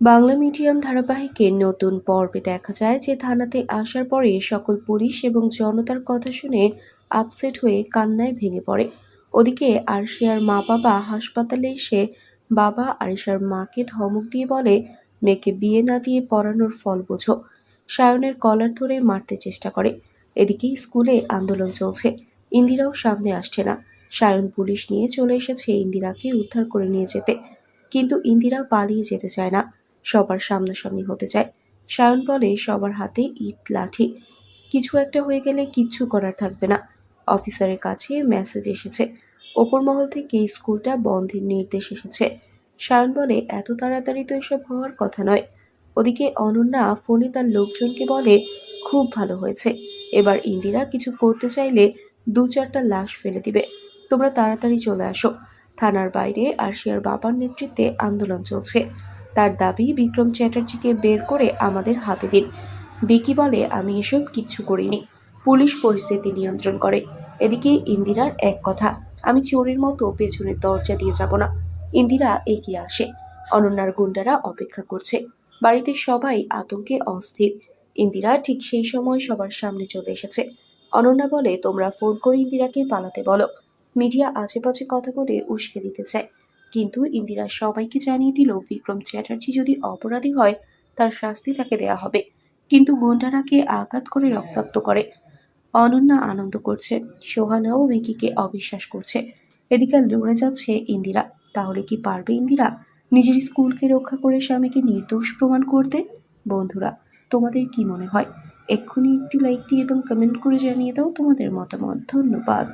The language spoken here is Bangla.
বাংলা মিডিয়াম ধারাবাহিকের নতুন পর্বে দেখা যায় যে থানাতে আসার পরে সকল পুলিশ এবং জনতার কথা শুনে আপসেট হয়ে কান্নায় ভেঙে পড়ে। ওদিকে আরশিয়ার মা বাবা হাসপাতালে এসে বাবা আরিশার মাকে ধমক দিয়ে বলে, মেয়েকে বিয়ে না দিয়ে পড়ানোর ফল বোঝো। সায়নের কলার ধরে মারতে চেষ্টা করে। এদিকে স্কুলে আন্দোলন চলছে, ইন্দিরাও সামনে আসছে না। সায়ন পুলিশ নিয়ে চলে এসেছে ইন্দিরাকে উদ্ধার করে নিয়ে যেতে, কিন্তু ইন্দিরা পালিয়ে যেতে চায় না, সবার সামনাসামনি হতে চায়। সায়ন বলে সবার হাতে ইট লাঠি, কিছু একটা হয়ে গেলে কিচ্ছু করার থাকবে না। অফিসারের কাছে মেসেজ এসেছে, ওপর মহল থেকে স্কুলটা বন্ধের নির্দেশ এসেছে। সায়ন বলে এত তাড়াতাড়ি তো এসব হওয়ার কথা নয়। ওদিকে অনন্যা ফোনে তার লোকজনকে বলে, খুব ভালো হয়েছে, এবার ইন্দিরা কিছু করতে চাইলে 2-4টা লাশ ফেলে দিবে, তোমরা তাড়াতাড়ি চলে আসো। থানার বাইরে আরশিয়ার বাবার নেতৃত্বে আন্দোলন চলছে। তার দাবি বিক্রম চ্যাটার্জিকে বের করে আমাদের হাতে দিন। বিকি বলে, আমি এসব কিচ্ছু করিনি, পুলিশ পরিস্থিতি নিয়ন্ত্রণ করে। এদিকে ইন্দিরার এক কথা, আমি চোরের মতো পেছনের দরজা দিয়ে যাব না। ইন্দিরা এগিয়ে আসে, অনন্যার গুন্ডারা অপেক্ষা করছে। বাড়িতে সবাই আতঙ্কে অস্থির। ইন্দিরা ঠিক সেই সময় সবার সামনে চলে এসেছে। অনন্যা বলে, তোমরা ফোন করে ইন্দিরাকে পালাতে বলো। মিডিয়া আজেবাজে কথা বলে উস্কে দিতে চায়, কিন্তু ইন্দিরা সবাইকে জানিয়ে দিল বিক্রম চ্যাটার্জি যদি অপরাধী হয় তার শাস্তি তাকে দেয়া হবে, কিন্তু গুন্ডারাকে আঘাত করে রক্তাক্ত করে। অনন্যা আনন্দ করছে, সোহানাও ভিকিকে অবিশ্বাস করছে। এদিকে লড়ে যাচ্ছে ইন্দিরা। তাহলে কি পারবে ইন্দিরা নিজের স্কুলকে রক্ষা করে স্বামীকে নির্দোষ প্রমাণ করতে? বন্ধুরা, তোমাদের কি মনে হয়? এক্ষুনি একটি লাইক দিয়ে এবং কমেন্ট করে জানিয়ে দাও তোমাদের মতামত। ধন্যবাদ।